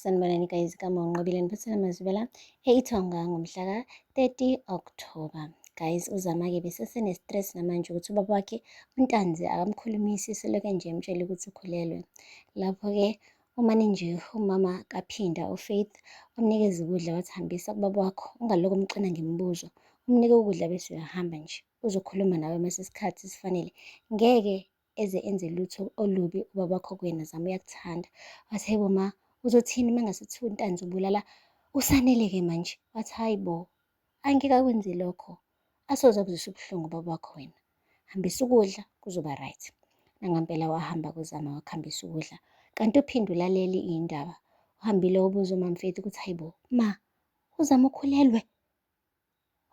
Sanibonani guys, kaMonqobile niphathela amazwi la eThonga ngomhla ka-30 October. Guys, uZama-ke besesene-stress namanje ukuthi ubaba wakhe uNtanzi akamkhulumisi, selokhu nje emtshela ukuthi ukhulelwe. Lapho-ke umane nje umama kaPhinda uFaith wamnikeza ukudla, wathi hambisa kubaba wakho, ungalokhu umxina ngemibuzo, umnike ukudla bese uyahamba nje, uzokhuluma nawe masesikhathi sifanele, ngeke eze enze lutho olubi ubaba wakho kuyena. Zama uyakuthanda. Wathi hayibo ma, uzothini uma ngasethiwa uNtanzi ubulala uSanele-ke manje? Wathi hayi bo, angeke akwenze lokho, asoze akuzwise ubuhlungu ubaba wakho wena, hambisa ukudla kuzoba right. Nangampela wahamba kuZama wakuhambisa ukudla, kanti uphinde ulalele iy'ndaba, uhambile wabuza uMam Faith ukuthi hayibo ma, uZama ukhulelwe?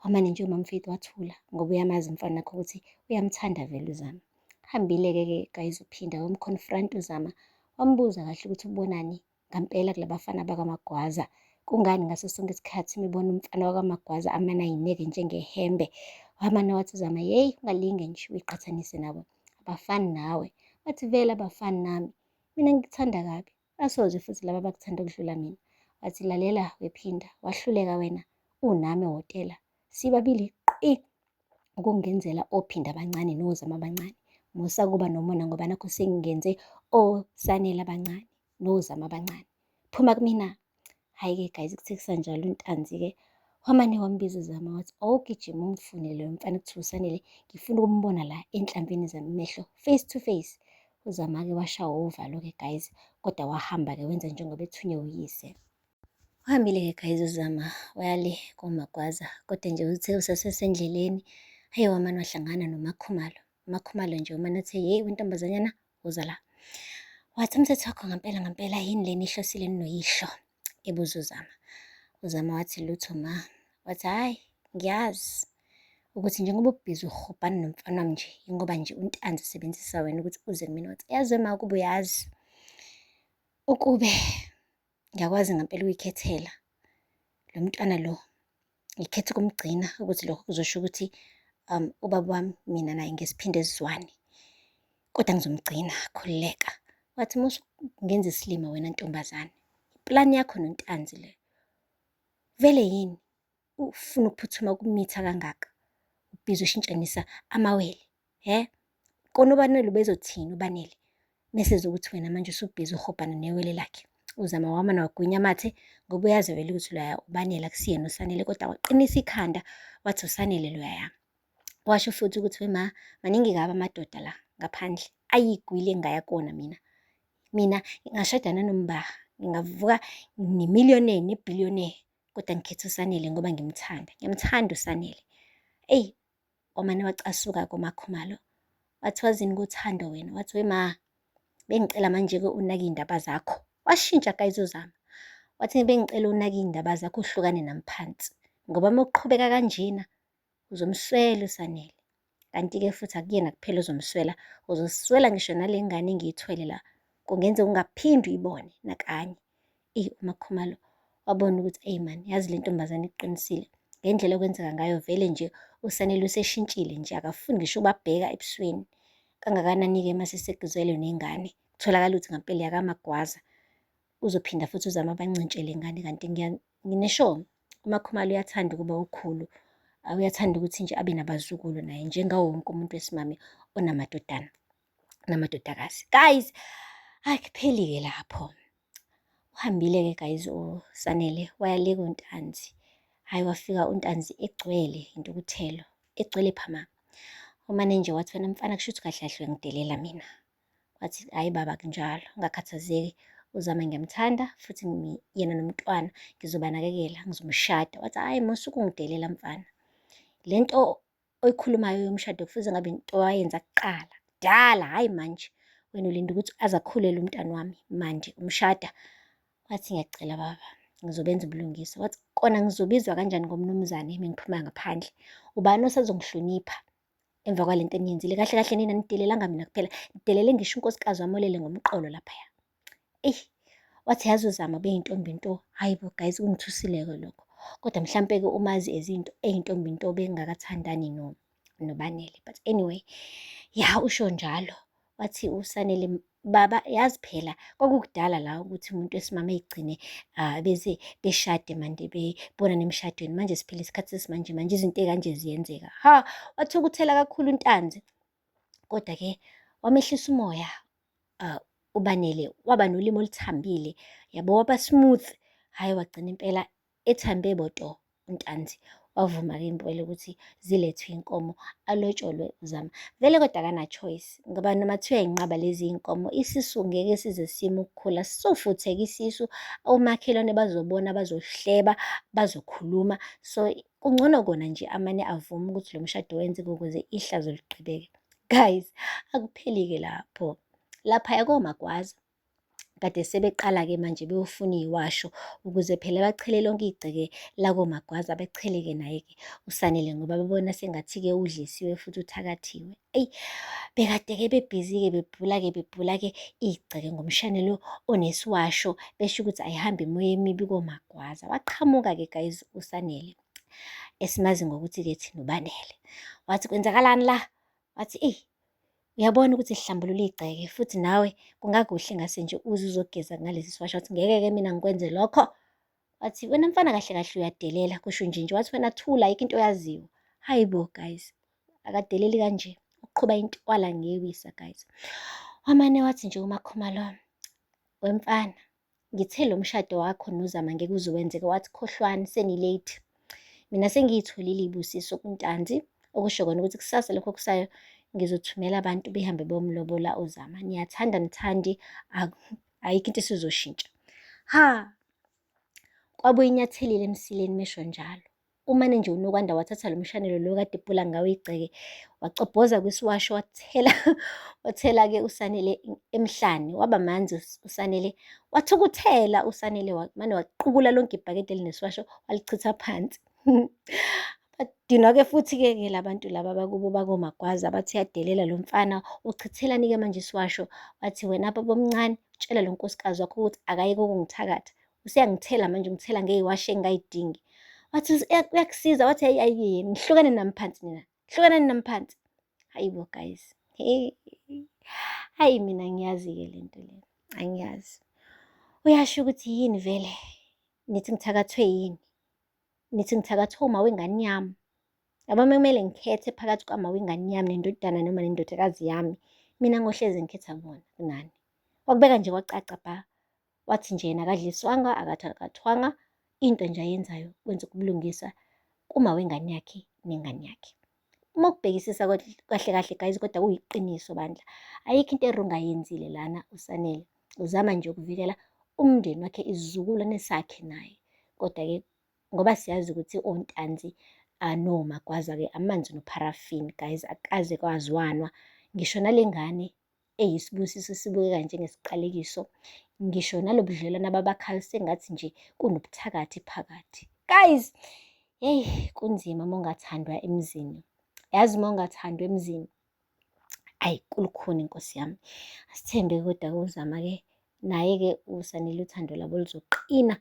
Wamane nje uMam Faith wathula ngoba uyamazi umfana wakhe ukuthi uyamthanda vele uZama. Hambile-ke guys, uphinda wamconfront uZama, wambuza kahle ukuthi ubonani ngampela kula bafana bakaMagwaza. Kungani ngaso sonke isikhathi mibona umfana wakaMagwaza amane ayineke njengehembe? Wamane wathi uZama, yeyi ungalinge nje uyiqhathanise nabo, abafani nawe. Wathi vele abafani nami, mina ngikuthanda kabi, asoze futhi laba bakuthanda ukudlula mina. Wathi lalela wePhinda, wahluleka wena unami ehhotela, sibabili qi ukungenzela oPhinda abancane noZama abancane. Musa kuba nomona ngoba nakho sengingenze oSanele abancane noZama abancane, phuma kumina. Hhayi-ke guys, kuthe kusanjalo uNtanzi-ke wamane wambiza uZama wathi awugijima umfune loyo mfana kuthiwa uSanele, ngifuna ukumbona la enhlampini zami mehlo, face to face. UZama-ke washawa uvalo-ke guys, kodwa wahamba-ke wenza njengoba ethunywe uyise. Uhambile-ke guys uZama wayale koMagwaza, kodwa nje uthe usasesendleleni, hhayi wamane wahlangana noMakhumalo. uMakhumalo nje umane uthe yeyi wentombazanyana, uza la. Wathi umthetho wakho ngampela yini lena ihlosile ninoyihlo? Ebuza uZama. UZama wathi lutho ma. Wathi hhayi ngiyazi ukuthi njengoba ubhizi uhobhana nomfana wami nje, ingoba nje uNtanzi usebenzisa wena ukuthi uze kumina. Wathi yazi ma ukuba uyazi ukube ngiyakwazi ngampela ukuyikhethela lo mntwana lo, ngikhethe ukumgcina ukuthi lokho kuzosho ukuthi ubaba wami mina naye ngesiphinde sizwane, kodwa ngizomgcina, khululeka. Wathi musu ngenza isilima wena ntombazane, iplani yakho noNtanzi le vele yini ufuna ukuphuthuma ukumitha kangaka, ubhizi ushintshanisa amawele kona uBanele ubezothini uBanele mese ukuthi wena manje usubhizi uhobhana newele lakhe? UZama wamane wagwinya amathe ngoba uyazi vele ukuthi loya uBanele akusiyena uSanele, kodwa waqinisa ikhanda wathi uSanele loyaya. Washo futhi ukuthi wema, maningi kabi amadoda la ngaphandle ayigwili engingaya kuwona mina ngingashada nanoma ngingavuka nemiliyoneri nebhiliyoneri, kodwa ngikhetha uSanele ngoba ngiyamthanda uSanele. Eyi, wamane wacasuka koMakhumalo wathi wazini kuthando wena? Wathi wema, bengicela manje-ke unake iy'ndaba zakho. Washintsha guys uZama, wathi bengicela unake iy'ndaba zakho uhlukane nami phansi, ngoba uma uqhubeka kanjena uzomswela uSanele. Kanti-ke futhi akuyena kuphela ozomswela, uzoswela ngisho nale ngane engiyithwele la, kungenza ungaphinde uyibone nakanye. uMakhumalo wabona ukuthi eyi mani, yazi le ntombazane iqinisile, ngendlela okwenzeka ngayo vele nje uSanele useshintshile nje, akafuni ngisho ukubabheka ebusweni. Kangakanani-ke masesegizwele nengane, kutholakala ukuthi ngampela yakaMagwaza, uzophinda futhi uZama abancintshele ingane. Kanti ngineshono uMakhumalo uyathanda ukuba ukhulu, uyathanda ukuthi nje abe nabazukulu naye njengawo wonke umuntu wesimame onamadodakazi. Guys, akupheli-ke lapho. Uhambile-ke guys uSanele waya le kuNtanzi, hhayi wafika uNtanzi egcwele intukuthelo, egcwele phama. Umane nje wathi wena mfana kusho ukuthi kahle kahle uyangidelela mina. Wathi hhayi baba kunjalo, ungakhathazeki, uZama ngiyamthanda futhi yena nomntwana ngizobanakekela, ngizomshada. Wathi hhayi musa ukungidelela mfana, le nto oyikhulumayo yomshado kufuze ngabe into wayenza kuqala kudala, hhayi manje. Wena ulinda ukuthi aze akhulelwe umntwana wami manje umshada? Wathi ngiyacela baba, ngizobenza ubulungisa. Wathi kona ngizobizwa kanjani ngomnumzane uma ngiphuma ngaphandle? Ubani osazongihlonipha emva kwale nto eniyenzile? Kahle kahle nina nidelelanga mina kuphela, nidelele ngisho unkosikazi wami olele ngomqolo laphaya. Wathi yazi uZama beyintombi nto, hhayi bo guys, kungithusile-ke lokho, kodwa mhlampe-ke umazi ezinto eyintombi nto bengakathandani noBanele, but anyway, ya usho njalo. wathi uSanele, baba yazi phela kwakukudala la ukuthi umuntu wesimame ey'gcine beze beshade manje bebonane emshadweni. Manje siphila isikhathi sesimanje manje izinto ey'kanje ziyenzeka. Wathukuthela kakhulu uNtanzi, kodwa-ke wamehlisa umoya. uBanele waba nolimi oluthambile, yabo, waba smooth, hhayi wagcina impela ethambe boto uNtanzi. Wavuma-ke impela ukuthi zilethwe iy'nkomo, alotsholwe uZama. Vele kodwa akana-choice, ngoba noma kuthiwa yinqaba lezi iy'nkomo, isisu ngeke size sime ukukhula, sizofutheka isisu, omakhelwane bazobona, bazohleba, bazokhuluma. So kungcono kona nje amane avume ukuthi lo mshado wenzeke ukuze ihlazo liqhubeke. Guys, akupheli-ke lapho. Laphaya koMagwaza kade sebeqala-ke manje beyofuna iy'washo ukuze phela bachele lonke igceke lakoMagwaza, bechele-ke naye-ke uSanele ngoba bebona sengathi-ke udlisiwe futhi uthakathiwe. Eyi, bekade-ke bebhizi-ke bebhula-ke igceke ngomshane lo onesiwasho, besho ukuthi ayihambe imoya emibi koMagwaza. Waqhamuka-ke guys uSanele, esimazi ngokuthi-ke thina uBanele. Wathi kwenzakalani la? Wathi eyi, uyabona ukuthi lihlambulula igceke futhi nawe kungakuhle ngase nje uze uzogeza ngalesi siwasho. Wathi ngeke-ke mina ngikwenze lokho. Wathi wena mfana kahle kahle uyadelela, kusho nje. Wathi wena thula, ayikho into oyaziyo. Hayi bo guys, akadeleli kanje, uqhuba intwala ngewisa guys. Wamane wathi nje uMakhomalo, wemfana, ngithe lo mshado wakho noZama ngeke uze wenzeke. Wathi khohlwane, seni-late. Mina sengiyitholile iy'busiso kuNtanzi, okusho kona ukuthi kusasa lokho kusayo ngizothumela abantu behambe bomlobola uZama. Niyathanda nithandi, ayikho into esizoshintsha. Kwabuye inyathelile emsileni mesho njalo. Umane nje uNokwanda wathatha lo mshanelo lo kade ephula ngawo igceke, wacobhoza kwisiwasho, wathela-ke uSanele emhlane. Waba manzi uSanele, wathukuthela uSanele, mane waqukula lonke ibhakede elinesiwasho walichitha phansi. Badinwa-ke futhi-ke labantu laba bakubo bakoMagwaza, bathi yadelela lo mfana, uchithelani-ke manje isiwasho. Wathi wena baba omncane, tshela lo nkosikazi wakho ukuthi akayeke ukungithakatha, useyangithela manje, ungithela ngey'washo engingayidingi. Wathi uyakusiza. Wathi hayi, nihlukane nami phansi mina, hlukanani nami phansi. Hayi bo guys, hayi mina ngiyazi-ke lento le, angiyazi. Uyasho ukuthi yini vele? Nithi ngithakathwe yini? Nithi ngithakathwe uma wengane yami? Yabo mekumele ngikhethe phakathi kwama wengane yami nendodana noma nendodakazi yami, mina ngohlezi ngikhetha bona kunani. Wakubeka nje kwacaca bha. Wathi nje yena akadliswanga, akathakathwanga, into nje ayenzayo kwenza ukubulungisa kuma wengane yakhe nengane yakhe. Uma ukubhekisisa kahle kahle guys, kodwa kuyiqiniso bandla, ayikho into erungu ayenzile lana uSanele. Uzama nje ukuvikela umndeni wakhe, isizukulwane sakhe naye. Kodwa-ke ngoba siyazi ukuthi oNtanzi noMagwaza-ke amanzi nopharafini guys, akaze kwazwanwa. Ngisho nale ngane eyisibusiso esibukeka njengesiqalekiso, ngisho nalo budlelwano ababakhayo sengathi nje kunobuthakathi phakathi. Guys, yeyi kunzima uma ungathandwa emzini. Yazi uma ungathandwa emzini, ayi kulukhuni Nkosi yami. Asithembe kodwa uZama-ke naye-ke uSanele uthando labo luzoqina.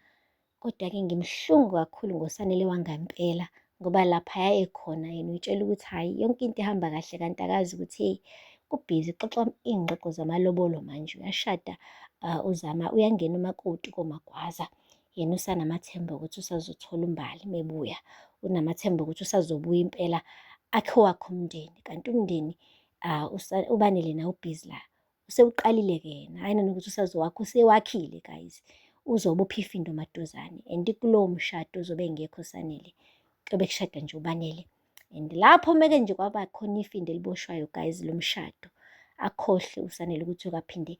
Kodwa-ke ngimhlungu kakhulu ngoSanele wangampela, ngoba laphaya ekhona yena uyitshela ukuthi hhayi yonke into ihamba kahle, kanti akazi ukuthi hey, kubhizi kuxoxwa iy'ngxoxo zamalobolo manje. Uyashada uZama, uyangena umakoti koMagwaza, yena usanamathemba ukuthi usazothola umbali mebuya, unamathemba ukuthi usazobuya impela akhe wakhe umndeni. Kanti umndeni uBanele nawe ubhizi la, usewuqalile-ke yena, hhayi nanokuthi usazowakha, usewakhile guys. Uzobe upha ifindo maduzane, and kulowo mshado uzobe engekho uSanele, kuyobe kushada nje uBanele. And lapho meke nje kwaba khona ifindo eliboshwayo guys, lo mshado akhohlwe uSanele ukuthi ukaphinde